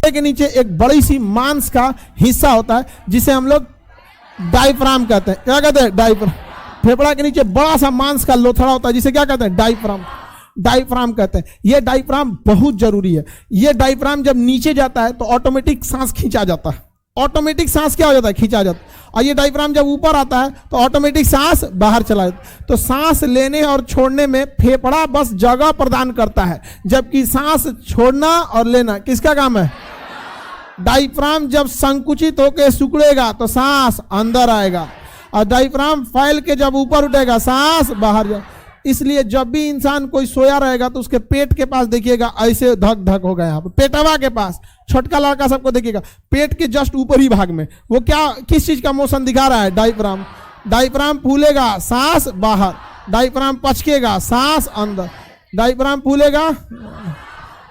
फेफड़े के नीचे एक बड़ी सी मांस का हिस्सा होता है जिसे हम लोग डायफ्राम कहते हैं। क्या कहते हैं? डायफ्राम। फेफड़ा के नीचे बड़ा सा मांस का लोथड़ा होता है जिसे क्या कहते हैं? डायफ्राम। डायफ्राम कहते हैं। ये डायफ्राम बहुत जरूरी है। ये डायफ्राम जब नीचे जाता है तो ऑटोमेटिक सांस खींचा जाता है। ऑटोमेटिक सांस क्या हो जाता है? खींचा जाता है। और ये डायफ्राम जब ऊपर आता है तो ऑटोमेटिक सांस बाहर चला जाता है। तो सांस लेने और छोड़ने में फेफड़ा बस जगह प्रदान करता है, जबकि सांस छोड़ना और लेना किसका काम है? डायफ्राम जब संकुचित होकर सिकुड़ेगा तो सांस अंदर आएगा, और डायफ्राम फैल के जब ऊपर उठेगा सांस बाहर जाएगा। इसलिए जब भी इंसान कोई सोया रहेगा तो उसके पेट के पास देखिएगा ऐसे धक धक होगा, यहाँ पे पेटवा के पास। छोटका लड़का सबको देखिएगा पेट के जस्ट ऊपरी भाग में वो क्या किस चीज का मोशन दिखा रहा है? डायफ्राम। डायफ्राम फूलेगा सांस बाहर, डायफ्राम पचकेगा सांस अंदर, डायफ्राम फूलेगा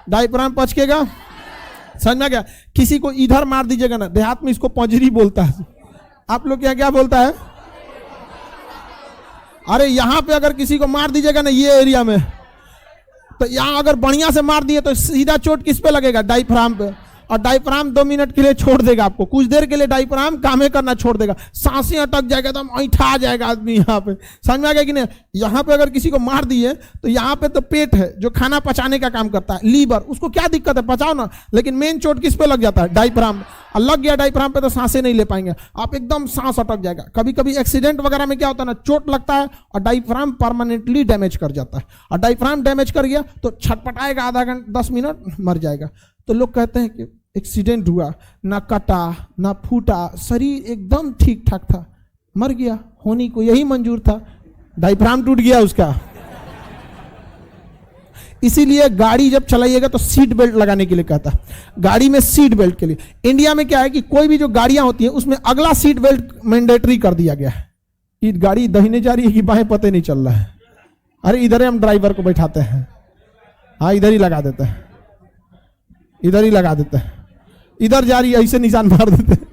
डायफ्राम पचकेगा। समझ में गया? किसी को इधर मार दीजिएगा ना, देहात में इसको पंजरी बोलता है। आप लोग क्या क्या बोलता है? अरे यहां पे अगर किसी को मार दीजिएगा ना ये एरिया में, तो यहां अगर बढ़िया से मार दिए तो सीधा चोट किस पे लगेगा? डायफ्राम पे। और डायफ्राम 2 मिनट के लिए छोड़ देगा आपको, कुछ देर के लिए डायफ्राम कामे करना छोड़ देगा, सांसें अटक जाएगा, एकदम ऐठा आ जाएगा आदमी यहाँ पे। समझ में आ गया कि नहीं? यहाँ पे अगर किसी को मार दिए तो यहाँ पे तो पेट है जो खाना पचाने का काम करता है, लीवर, उसको क्या दिक्कत है? पचाओ ना। लेकिन मेन चोट किस पे लग जाता है? डायफ्राम। और लग गया डायफ्राम पे तो सांसें नहीं ले पाएंगे आप, एकदम सांस अटक जाएगा। कभी कभी एक्सीडेंट वगैरह में क्या होता है ना, चोट लगता है और डायफ्राम परमानेंटली डैमेज कर जाता है, और डायफ्राम डैमेज कर गया तो छटपटाएगा आधा घंटा 10 मिनट, मर जाएगा। तो लोग कहते हैं कि एक्सीडेंट हुआ, ना कटा ना फूटा, शरीर एकदम ठीक ठाक था, मर गया, होनी को यही मंजूर था, डायफ्राम टूट गया उसका। इसीलिए गाड़ी जब चलाइएगा तो सीट बेल्ट लगाने के लिए कहता है, गाड़ी में सीट बेल्ट के लिए। इंडिया में क्या है कि कोई भी जो गाड़ियां होती हैं उसमें अगला सीट बेल्ट मैंडेटरी कर दिया गया है। ये गाड़ी दाहिने जा रही है कि बाएं पता नहीं चल रहा है, अरे इधर हम ड्राइवर को बैठाते हैं, हाँ इधर ही लगा देते हैं, इधर ही लगा देते हैं, इधर जा रही है ऐसे निशान मार देते हैं।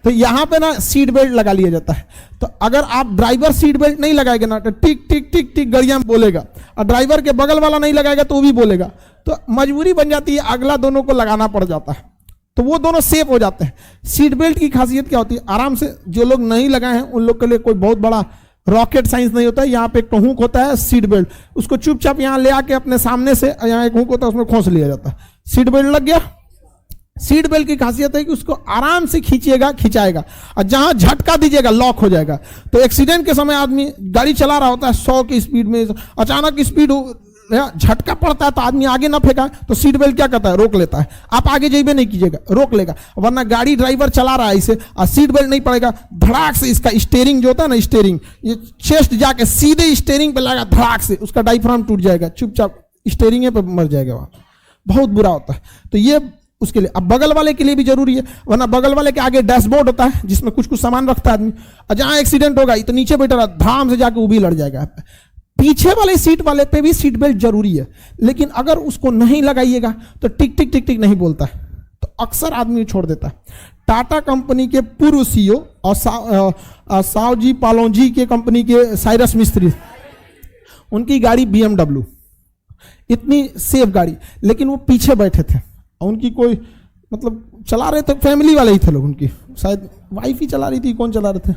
तो यहां पे ना सीट बेल्ट लगा लिया जाता है। तो अगर आप ड्राइवर सीट बेल्ट नहीं लगाएंगे ना तो टिक टिक टिक टिक गाड़ियां में बोलेगा, और ड्राइवर के बगल वाला नहीं लगाएगा तो वो भी बोलेगा। तो मजबूरी बन जाती है, अगला दोनों को लगाना पड़ जाता है, तो वो दोनों सेफ हो जाते हैं। सीट बेल्ट की खासियत क्या होती है? आराम से, जो लोग नहीं लगाए हैं उन लोग के लिए कोई बहुत बड़ा रॉकेट साइंस नहीं होता है। यहाँ पे एक हुक होता है सीट बेल्ट, उसको चुपचाप यहाँ ले आके अपने सामने से यहाँ एक हुक होता है उसमें खोस लिया जाता है, सीट बेल्ट लग गया। सीट बेल्ट की खासियत है कि उसको आराम से खींचिएगा, खिंचाएगा, और जहां झटका दीजिएगा लॉक हो जाएगा। तो एक्सीडेंट के समय आदमी गाड़ी चला रहा होता है 100 की स्पीड में, अचानक स्पीड झटका पड़ता है तो आदमी आगे ना फेंका तो सीट बेल्ट क्या करता है? रोक लेता है। आप आगे जाइए नहीं कीजिएगा, रोक लेगा, वरना गाड़ी ड्राइवर चला रहा है इसे और सीट बेल्ट नहीं पड़ेगा, धड़ाक से इसका स्टीयरिंग जो होता है ना, स्टीयरिंग ये चेस्ट जाके सीधे स्टीयरिंग पे लगा, धड़ाक से उसका डायफ्राम टूट जाएगा, चुपचाप स्टीयरिंग पे मर जाएगा, वहां बहुत बुरा होता है। तो ये उसके लिए। अब बगल वाले के लिए भी जरूरी है, वरना बगल वाले के आगे डैशबोर्ड होता है जिसमें कुछ कुछ सामान रखता है आदमी, और जहां एक्सीडेंट होगा तो नीचे बैठा रहा, धाम से जाके वो भी लड़ जाएगा। पीछे वाले सीट वाले पे भी सीट बेल्ट जरूरी है, लेकिन अगर उसको नहीं लगाइएगा तो टिक टिक टिक टिक नहीं बोलता है, तो अक्सर आदमी छोड़ देता है। टाटा कंपनी के पूर्व सीईओ और सावजी पालोंजी के कंपनी के साइरस मिस्त्री, उनकी गाड़ी BMW, इतनी सेफ गाड़ी, लेकिन वो पीछे बैठे थे, उनकी कोई मतलब चला रहे थे, फैमिली वाले ही थे लोग, उनकी शायद वाइफ ही चला रही थी, कौन चला रहे थे,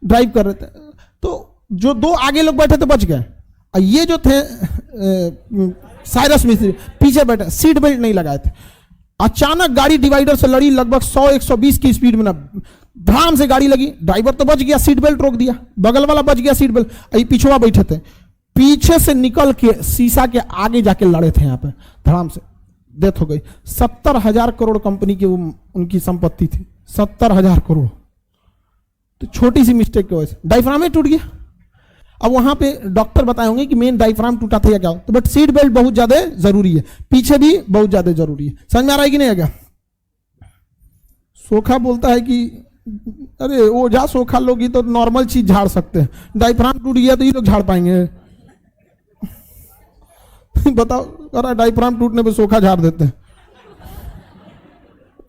ड्राइव कर रहे थे। तो जो 2 आगे लोग बैठे थे बच गए, और ये जो थे साइरस मिस्त्री पीछे बैठे, सीट बेल्ट नहीं लगाए थे। अचानक गाड़ी डिवाइडर से लड़ी, लगभग 100-120 की स्पीड में ना धाम से गाड़ी लगी, ड्राइवर तो बच गया, सीट बेल्ट रोक दिया, बगल वाला बच गया सीट बेल्ट, ये पिछवा बैठे थे, पीछे से निकल के शीशा के आगे जाके लड़े थे, यहाँ पे धड़ाम से डेथ हो गई। 70,000 करोड़ कंपनी की वो उनकी संपत्ति थी, 70,000 करोड़। तो छोटी सी मिस्टेक की वजह से डायफ्राम ही टूट गया। अब वहां पे डॉक्टर बताए होंगे कि मेन डायफ्राम टूटा था या क्या, तो बट सीट बेल्ट बहुत ज्यादा जरूरी है, पीछे भी बहुत ज्यादा जरूरी है। समझ में आ रहा है कि नहीं? आएगा सोखा बोलता है कि अरे वो जा सोखा लोगी तो नॉर्मल चीज झाड़ सकते हैं, डायफ्राम टूट गया तो ये लोग झाड़ पाएंगे? बताओ, करा डायफ्राम टूटने पे सोखा झाड़ देते हैं।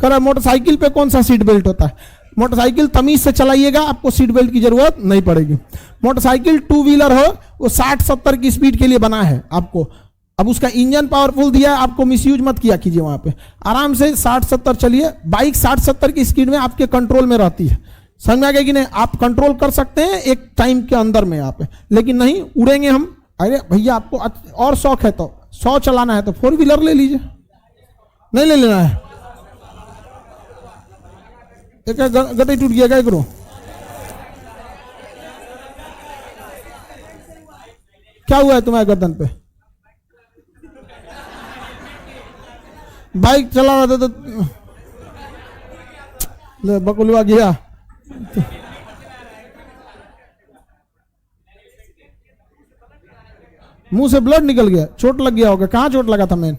करा मोटरसाइकिल पे कौन सा सीट बेल्ट होता है? मोटरसाइकिल तमीज से चलाइएगा, आपको सीट बेल्ट की जरूरत नहीं पड़ेगी। मोटरसाइकिल 2 व्हीलर हो, वो 60-70 की स्पीड के लिए बना है आपको, अब उसका इंजन पावरफुल दिया है, आपको मिसयूज मत किया कीजिए, वहां पे आराम से 60-70 चलिए। बाइक 60-70 की स्पीड में आपके कंट्रोल में रहती है, समझ में आ गया कि नहीं? आप कंट्रोल कर सकते हैं एक टाइम के अंदर में यहाँ पे, लेकिन नहीं उड़ेंगे हम। अरे भैया आपको और शौक है तो 100 चलाना है तो 4 व्हीलर ले लीजिए, नहीं ले लेना है। एक गड्ढे टूट गया, क्या करो? क्या हुआ है तुम्हारे गर्दन पे? बाइक चला रहा था तो बकुलवा गया। मुंह से ब्लड निकल गया, चोट लग गया होगा। कहां चोट लगा था? मेन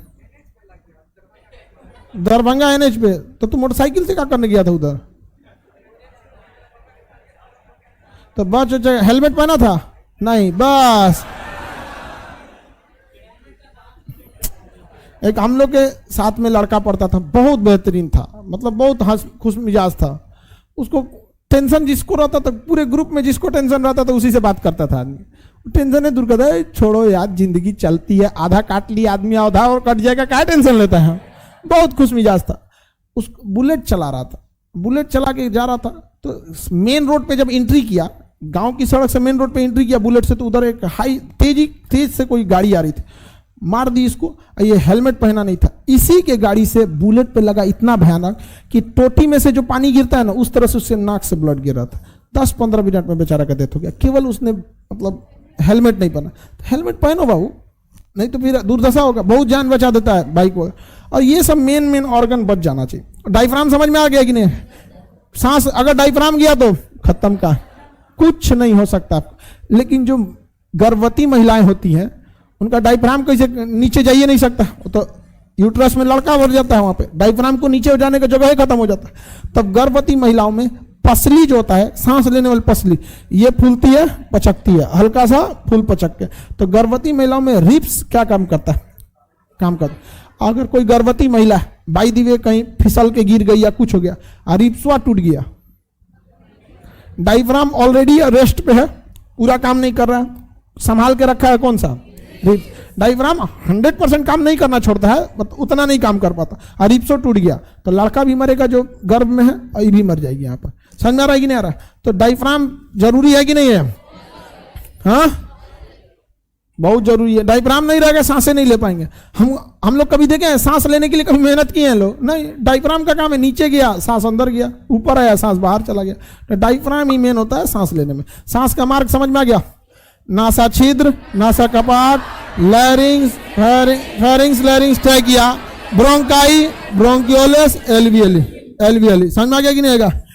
दरभंगा एनएच पे। तो तू मोटरसाइकिल से क्या करने गया था उधर? तो बस हेलमेट पहना था? नहीं, बस एक हम लोग के साथ में लड़का पढ़ता था, बहुत बेहतरीन था, मतलब बहुत खुश मिजाज था। उसको टेंशन जिसको रहता था, पूरे ग्रुप में जिसको टेंशन रहता था उसी से बात करता था आदमी। टेंशन है दूर करता है, छोड़ो यार जिंदगी चलती है, आधा काट लिया आदमी आधा और कट जाएगा, क्या टेंशन लेता है। बहुत खुश मिजाज था। उस बुलेट चला रहा था, बुलेट चला के जा रहा था, तो मेन रोड पे जब एंट्री किया, गांव की सड़क से मेन रोड पे एंट्री किया बुलेट से, तो उधर एक तेज से कोई गाड़ी आ रही थी, मार दी इसको। ये हेलमेट पहना नहीं था, इसी के गाड़ी से बुलेट पे लगा इतना भयानक कि टोटी में से जो पानी गिरता है ना, उस तरह से उससे नाक से ब्लड गिर रहा था। 10-15 मिनट में बेचारा का डेथ हो गया, केवल उसने मतलब हेलमेट नहीं पहना। हेलमेट पहनो बाबू, नहीं तो फिर दुर्दशा होगा। बहुत जान बचा देता है बाइक को। और ये सब मेन ऑर्गन बच जाना चाहिए। डायफ्राम समझ में आ गया कि नहीं? सांस अगर डायफ्राम गया तो खत्म का, कुछ नहीं हो सकता। लेकिन जो गर्भवती महिलाएं होती हैं उनका डायफ्राम कैसे नीचे जाइए नहीं सकता, तो यूट्रस में लड़का भर जाता है, वहां पे डायफ्राम को नीचे जाने का जगह ही खत्म हो जाता है। तब गर्भवती महिलाओं में पसली जो होता है, सांस लेने वाली पसली, ये फूलती है पचकती है, हल्का सा फूल पचक के। तो गर्भवती महिलाओं में रिप्स क्या काम करता है? काम करता। अगर कोई गर्भवती महिला बाई दी वे कहीं फिसल के गिर गई या कुछ हो गया, रिप्सवा टूट गया, डायफ्राम ऑलरेडी रेस्ट पे है, पूरा काम नहीं कर रहा है, संभाल के रखा है कौन सा? डायफ्राम 100% काम नहीं करना छोड़ता है, उतना नहीं काम कर पाता। रिप्सो टूट गया तो लड़का भी मरेगा जो गर्भ में है, और ये भी मर जाएगी। यहाँ पर समझ में आ रहा है कि नहीं आ रहा? तो डायफ्राम जरूरी है कि नहीं है? हाँ, बहुत जरूरी है। डायफ्राम नहीं रहेगा सांसें नहीं ले पाएंगे। हम लोग कभी देखे हैं सांस लेने के लिए कभी मेहनत किए हैं लोग? नहीं, डायफ्राम का काम है, नीचे गया सांस अंदर गया, ऊपर आया सांस बाहर चला गया। तो डायफ्राम ही मेन होता है सांस लेने में। सांस का मार्ग समझ में आ गया? नासा छिद्र, नासा कपाट, लैरिंग्स, लैरिंग्स तय किया, ब्रोंकाई, ब्रोंकियोलस, एल्वियली। समझ में आ गया कि नहीं आएगा?